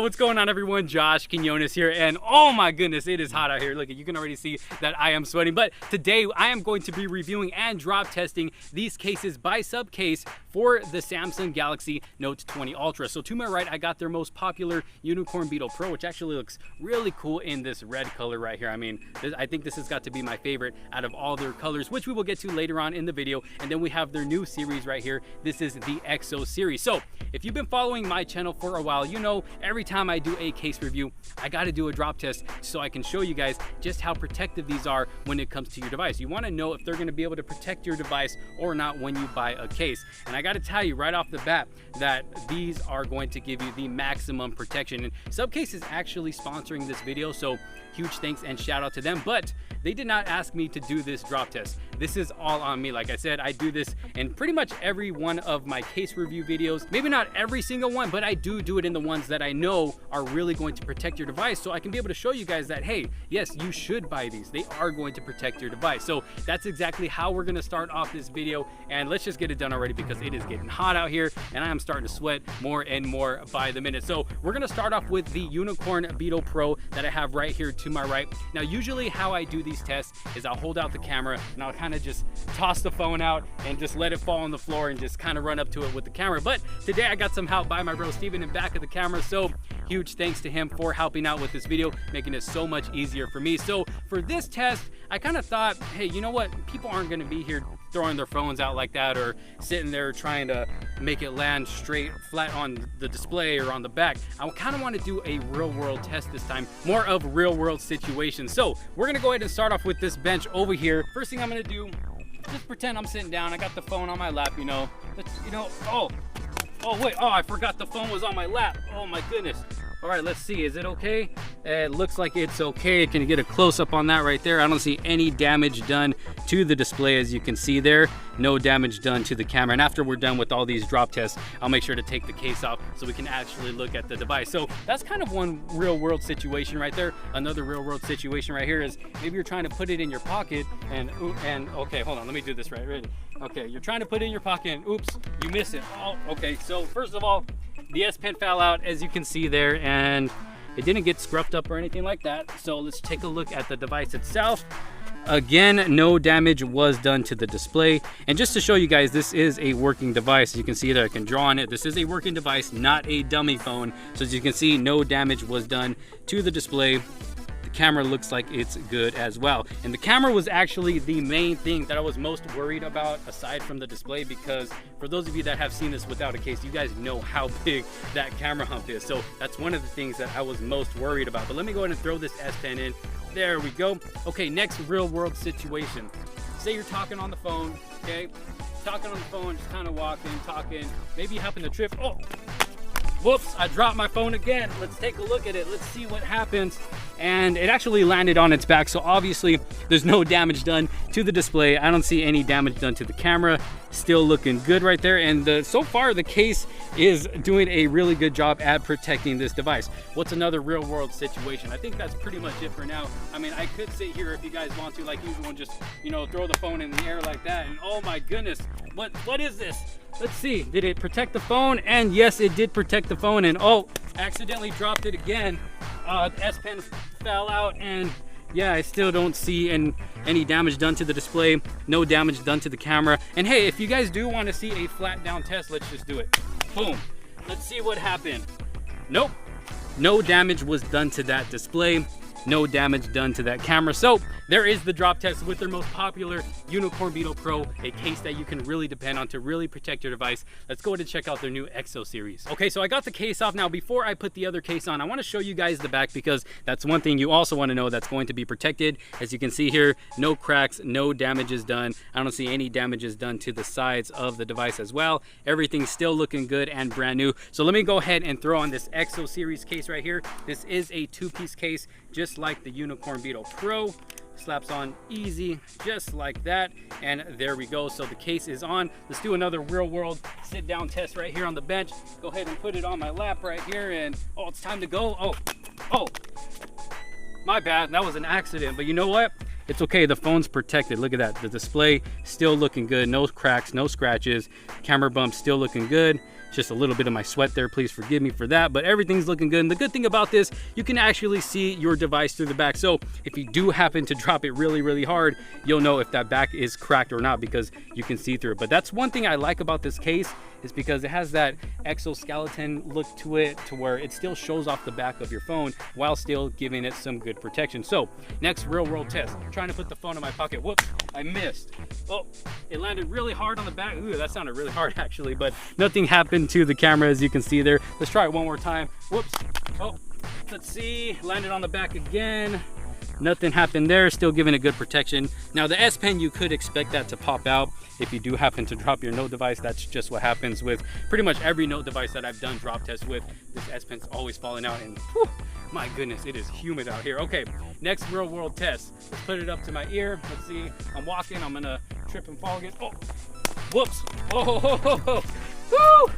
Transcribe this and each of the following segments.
what's going on, everyone? Josh Quinones here, and oh my goodness, it is hot out here. Look, you can already see that I am sweating. But today I am going to be reviewing and drop testing these cases by Supcase for the Samsung Galaxy Note 20 Ultra. So to my right, I got their most popular Unicorn Beetle Pro, which actually looks really cool in this red color right here. I mean, I think this has got to be my favorite out of all their colors, which we will get to later on in the video. And then we have their new series right here. This is the Exo Series. So if you've been following my channel for a while, you know every time I do a case review, I got to do a drop test so I can show you guys just how protective these are when it comes to your device. You want to know if they're going to be able to protect your device or not when you buy a case. And I got to tell you right off the bat that these are going to give you the maximum protection. And Supcase is actually sponsoring this video, so huge thanks and shout out to them. But they did not ask me to do this drop test. This is all on me. Like I said, I do this in pretty much every one of my case review videos. Maybe not every single one, but I do it in the ones that I know are really going to protect your device, so I can be able to show you guys that, hey, yes, you should buy these. They are going to protect your device. So that's exactly how we're gonna start off this video, and let's just get it done already because it is getting hot out here and I am starting to sweat more and more by the minute. So we're gonna start off with the Unicorn Beetle Pro that I have right here to my right. Now, usually how I do these tests is I'll hold out the camera and I'll kind of just toss the phone out and just let it fall on the floor and just kind of run up to it with the camera. But today I got some help by my bro Steven in back of the camera, so huge thanks to him for helping out with this video, making it so much easier for me. So for this test, I kind of thought, hey, you know what? People aren't going to be here throwing their phones out like that or sitting there trying to make it land straight flat on the display or on the back. I kind of want to do a real world test this time, more of real world situations. So we're going to go ahead and start off with this bench over here. First thing I'm going to do, just pretend I'm sitting down. I got the phone on my lap, you know. Oh wait, I forgot the phone was on my lap. Oh my goodness. All right, let's see, is it okay? It looks like it's okay. Can you get a close-up on that right there? I don't see any damage done to the display, as you can see there. No damage done to the camera. And after we're done with all these drop tests, I'll make sure to take the case off so we can actually look at the device. So that's kind of one real-world situation right there. Another real-world situation right here is maybe you're trying to put it in your pocket and okay, hold on, let me do this right. Ready? Okay, you're trying to put it in your pocket and oops, you miss it. Oh, okay, so first of all, the S Pen fell out, as you can see there, and it didn't get scruffed up or anything like that. So let's take a look at the device itself. Again, no damage was done to the display. And just to show you guys, this is a working device. You can see that I can draw on it. This is a working device, not a dummy phone. So as you can see, no damage was done to the display. Camera looks like it's good as well, and the camera was actually the main thing that I was most worried about aside from the display, because for those of you that have seen this without a case, you guys know how big that camera hump is. So that's one of the things that I was most worried about. But let me go ahead and throw this S Pen in. There we go. Okay, next real world situation. Say you're talking on the phone, okay? Talking on the phone, just kind of walking, talking. Maybe you happen to trip. Oh, whoops, I dropped my phone again. Let's take a look at it. Let's see what happens. And it actually landed on its back, so obviously there's no damage done to the display. I don't see any damage done to the camera. Still looking good right there. And so far the case is doing a really good job at protecting this device. What's another real world situation? I think that's pretty much it for now. I mean, I could sit here if you guys want to, like usual, and just, you know, throw the phone in the air like that. And oh my goodness, what is this? Let's see, did it protect the phone? And yes, it did protect the phone. And oh, accidentally dropped it again. The S Pen fell out, and yeah, I still don't see any damage done to the display, no damage done to the camera. And hey, if you guys do want to see a flat down test, let's just do it. Boom. Let's see what happened. Nope, no damage was done to that display. No damage done to that camera. So there is the drop test with their most popular Unicorn Beetle Pro, a case that you can really depend on to really protect your device. Let's go ahead and check out their new Exo Series. Okay, so I got the case off. Now, before I put the other case on, I want to show you guys the back, because that's one thing you also want to know that's going to be protected. As you can see here, no cracks, no damages done. I don't see any damages done to the sides of the device as well. Everything's still looking good and brand new. So let me go ahead and throw on this Exo Series case right here. This is a two-piece case, just like the Unicorn Beetle Pro. Slaps on easy, just like that, and there we go. So the case is on. Let's do another real world sit down test right here on the bench. Go ahead and put it on my lap right here, and oh, it's time to go. Oh, my bad, that was an accident. But you know what, it's okay, the phone's protected. Look at that, the display still looking good, no cracks, no scratches, camera bump still looking good. just a little bit of my sweat there. Please forgive me for that, but everything's looking good. And the good thing about this, you can actually see your device through the back. So if you do happen to drop it really, really hard, you'll know if that back is cracked or not because you can see through it. But that's one thing I like about this case, is because it has that exoskeleton look to it, to where it still shows off the back of your phone while still giving it some good protection. So next real world test, I'm trying to put the phone in my pocket. Whoops, I missed. Oh, it landed really hard on the back. Ooh, that sounded really hard actually, but nothing happened to the camera, as you can see there. Let's try it one more time. Whoops. Oh, let's see, landed on the back again. Nothing happened there, still giving it good protection. Now the S Pen, you could expect that to pop out if you do happen to drop your Note device. That's just what happens with pretty much every Note device that I've done drop tests with. This S Pen's always falling out, and whew, my goodness, it is humid out here. Okay, next real world test. Let's put it up to my ear. Let's see, I'm walking, I'm gonna trip and fall again. Oh, whoops. Oh, woo!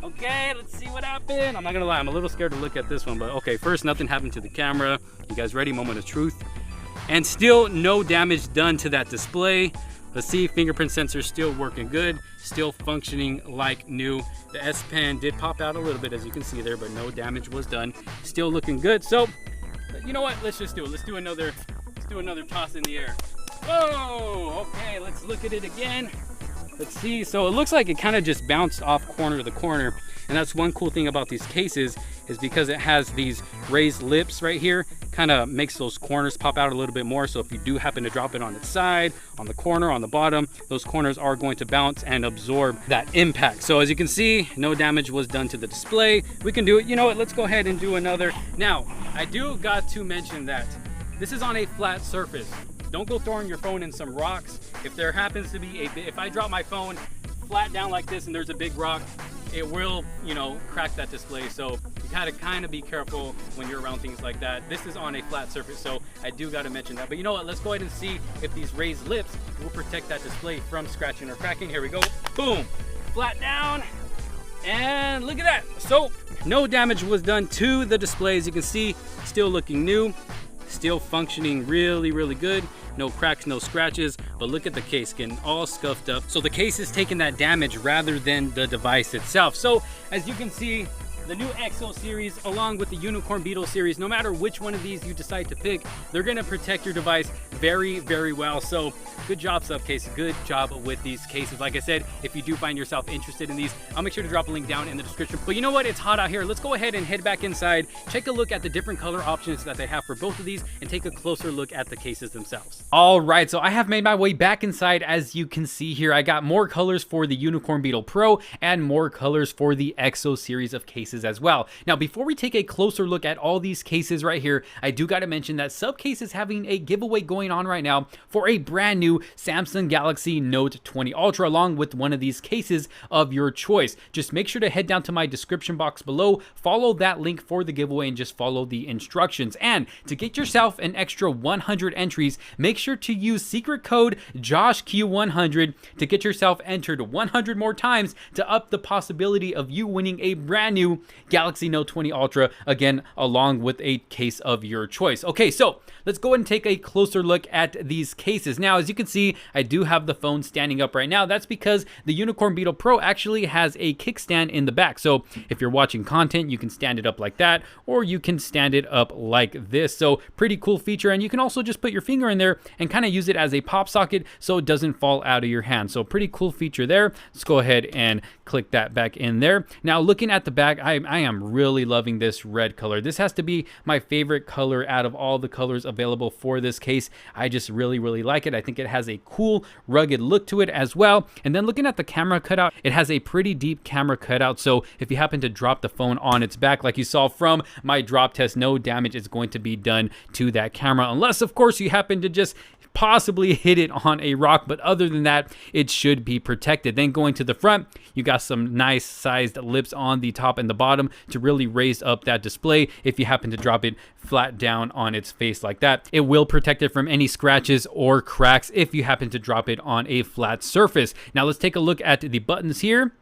Okay, let's see what happened. I'm not gonna lie, I'm a little scared to look at this one, but okay, first, nothing happened to the camera. You guys ready? Moment of truth. And still no damage done to that display. Let's see, fingerprint sensor still working good, still functioning like new. The S Pen did pop out a little bit, as you can see there, but no damage was done. Still looking good. So, you know what? Let's just do it. Let's do another toss in the air. Oh, okay, let's look at it again. Let's see, so it looks like it kind of just bounced off corner to corner. And that's one cool thing about these cases, is because it has these raised lips right here, kind of makes those corners pop out a little bit more. So if you do happen to drop it on its side, on the corner, on the bottom, those corners are going to bounce and absorb that impact. So as you can see, no damage was done to the display. We can do it. You know what? Let's go ahead and do another. Now, I do got to mention that this is on a flat surface. Don't go throwing your phone in some rocks. If there happens to be if I drop my phone flat down like this and there's a big rock, it will, you know, crack that display. So you gotta kind of be careful when you're around things like that. This is on a flat surface, so I do gotta mention that. But you know what? Let's go ahead and see if these raised lips will protect that display from scratching or cracking. Here we go. Boom, flat down. And look at that. So no damage was done to the display. As you can see, still looking new, still functioning really, really good. No cracks, no scratches, but look at the case getting all scuffed up. So the case is taking that damage rather than the device itself. So as you can see, the new Exo Series along with the Unicorn Beetle series, no matter which one of these you decide to pick, they're gonna protect your device very, very well. So good job, Supcase. Good job with these cases. Like I said, if you do find yourself interested in these, I'll make sure to drop a link down in the description. But you know what? It's hot out here. Let's go ahead and head back inside, take a look at the different color options that they have for both of these, and take a closer look at the cases themselves. All right, so I have made my way back inside. As you can see here, I got more colors for the Unicorn Beetle Pro and more colors for the Exo series of cases as well. Now, before we take a closer look at all these cases right here, I do got to mention that Supcase is having a giveaway going on right now for a brand new Samsung Galaxy Note 20 Ultra, along with one of these cases of your choice. Just make sure to head down to my description box below, follow that link for the giveaway, and just follow the instructions. And to get yourself an extra 100 entries, make sure to use secret code JoshQ100 to get yourself entered 100 more times to up the possibility of you winning a brand new Galaxy Note 20 Ultra, again, along with a case of your choice. Okay, so let's go ahead and take a closer look at these cases. Now, as you can see, I do have the phone standing up right now. That's because the Unicorn Beetle Pro actually has a kickstand in the back. So if you're watching content, you can stand it up like that, or you can stand it up like this. So pretty cool feature. And you can also just put your finger in there and kind of use it as a pop socket so it doesn't fall out of your hand. So pretty cool feature there. Let's go ahead and click that back in there. Now, looking at the back, I am really loving this red color. This has to be my favorite color out of all the colors available for this case. I just really, really like it. I think it has a cool, rugged look to it as well. And then looking at the camera cutout, it has a pretty deep camera cutout. So if you happen to drop the phone on its back, like you saw from my drop test, no damage is going to be done to that camera, unless, of course, you happen to just possibly hit it on a rock, but other than that, it should be protected. Then going to the front, you got some nice sized lips on the top and the bottom to really raise up that display. If you happen to drop it flat down on its face like that, it will protect it from any scratches or cracks if you happen to drop it on a flat surface. Now let's take a look at the buttons here.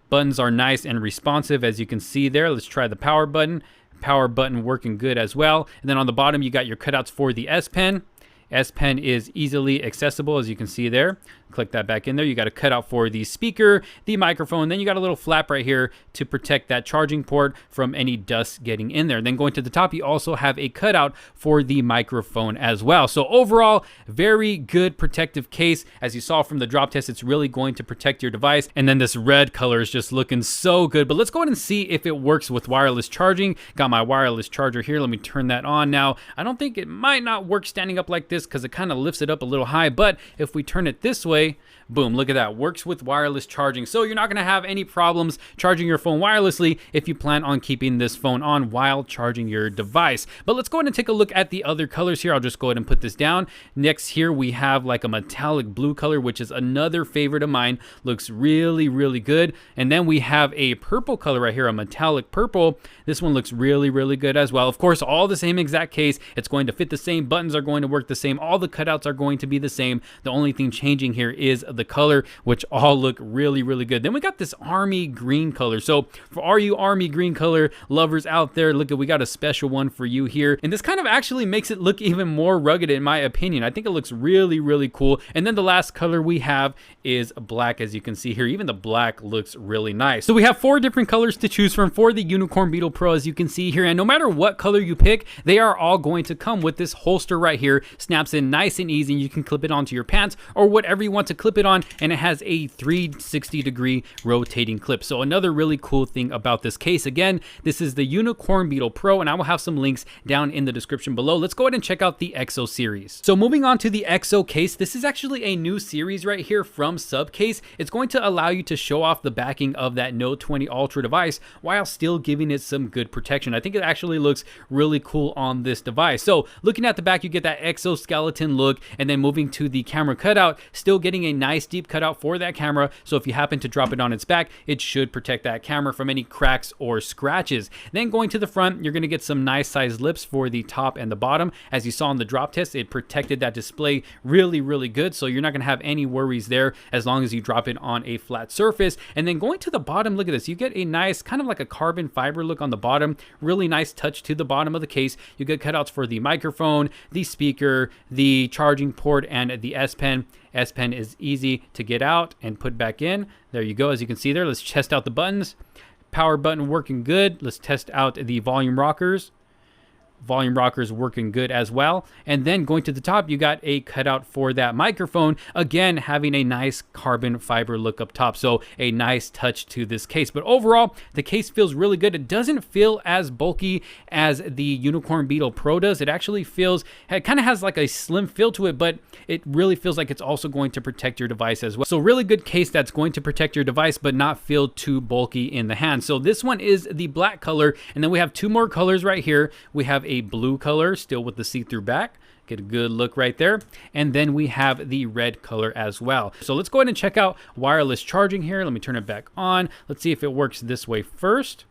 Buttons are nice and responsive, as you can see there. Let's try the power button. Power button working good as well. And then on the bottom, you got your cutouts for the S Pen. S Pen is easily accessible, as you can see there. Click that back in there. You got a cutout for the speaker, the microphone. Then you got a little flap right here to protect that charging port from any dust getting in there. Then going to the top, you also have a cutout for the microphone as well. So overall, very good protective case. As you saw from the drop test, it's really going to protect your device. And then this red color is just looking so good. But let's go ahead and see if it works with wireless charging. Got my wireless charger here. Let me turn that on now. I don't think it might not work standing up like this because it kind of lifts it up a little high. But if we turn it this way, boom, look at that. Works with wireless charging. So you're not going to have any problems charging your phone wirelessly if you plan on keeping this phone on while charging your device. But let's go ahead and take a look at the other colors here. I'll just go ahead and put this down. Next here we have like a metallic blue color, which is another favorite of mine. Looks really, really good. And then we have a purple color right here, a metallic purple. This one looks really, really good as well. Of course, all the same exact case. It's going to fit the same. Buttons are going to work the same. All the cutouts are going to be the same. The only thing changing here is the color, which all look really, really good. Then we got this army green color. So for all you army green color lovers out there, look, we got a special one for you here. And this kind of actually makes it look even more rugged in my opinion. I think it looks really, really cool. And then the last color we have is black, as you can see here. Even the black looks really nice. So we have 4 different colors to choose from for the Unicorn Beetle Pro, as you can see here. And no matter what color you pick, they are all going to come with this holster right here. Snaps in nice and easy. You can clip it onto your pants or whatever you want to clip it on. And it has a 360-degree rotating clip. So another really cool thing about this case, again, this is the Unicorn Beetle Pro, and I will have some links down in the description below. Let's go ahead and check out the Exo series. So moving on to the Exo case, this is actually a new series right here from Supcase. It's going to allow you to show off the backing of that Note 20 Ultra device while still giving it some good protection. I think it actually looks really cool on this device. So looking at the back, you get that exoskeleton look, and then moving to the camera cutout, still getting a nice deep cutout for that camera. So if you happen to drop it on its back, it should protect that camera from any cracks or scratches. Then going to the front, you're going to get some nice sized lips for the top and the bottom. As you saw in the drop test, it protected that display really, really good. So you're not going to have any worries there as long as you drop it on a flat surface. And then going to the bottom, look at this. You get a nice kind of like a carbon fiber look on the bottom. Really nice touch to the bottom of the case. You get cutouts for the microphone, the speaker, the charging port, and the S Pen. S Pen is easy to get out and put back in. There you go. As you can see there, let's test out the buttons. Power button working good. Let's test out the volume rockers. Volume rockers working good as well. And then going to the top, you got a cutout for that microphone, again having a nice carbon fiber look up top. So a nice touch to this case. But overall, the case feels really good. It doesn't feel as bulky as the Unicorn Beetle Pro does. It actually feels, it kind of has like a slim feel to it, but it really feels like it's also going to protect your device as well. So really good case that's going to protect your device but not feel too bulky in the hand. So this one is the black color, and then we have 2 more colors right here. We have a blue color, still with the see-through back. Get a good look right there. And then we have the red color as well. So let's go ahead and check out wireless charging here. Let me turn it back on. Let's see if it works this way first.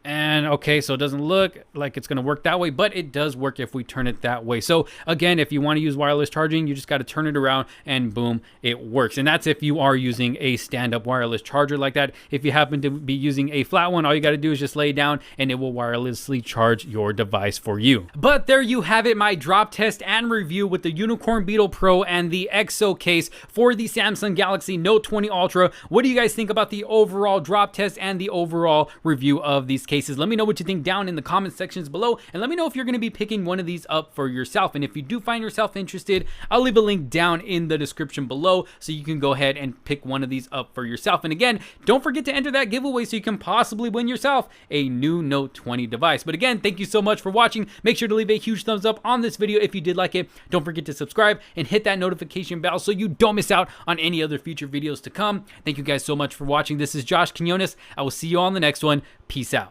And okay, so it doesn't look like it's going to work that way, but it does work if we turn it that way. So again, if you want to use wireless charging, you just got to turn it around and boom, it works. And that's if you are using a stand-up wireless charger like that. If you happen to be using a flat one, all you got to do is just lay down and it will wirelessly charge your device for you. But there you have it, my drop test and review with the Unicorn Beetle Pro and the Exo case for the Samsung Galaxy Note 20 Ultra. What do you guys think about the overall drop test and the overall review of these cases? Let me know what you think down in the comment sections below, and let me know if you're going to be picking one of these up for yourself. And if you do find yourself interested, I'll leave a link down in the description below so you can go ahead and pick one of these up for yourself. And again, don't forget to enter that giveaway so you can possibly win yourself a new Note 20 device. But again, thank you so much for watching. Make sure to leave a huge thumbs up on this video if you did like it. Don't forget to subscribe and hit that notification bell so you don't miss out on any other future videos to come. Thank you guys so much for watching. This is Josh Quinones. I will see you on the next one. Peace out.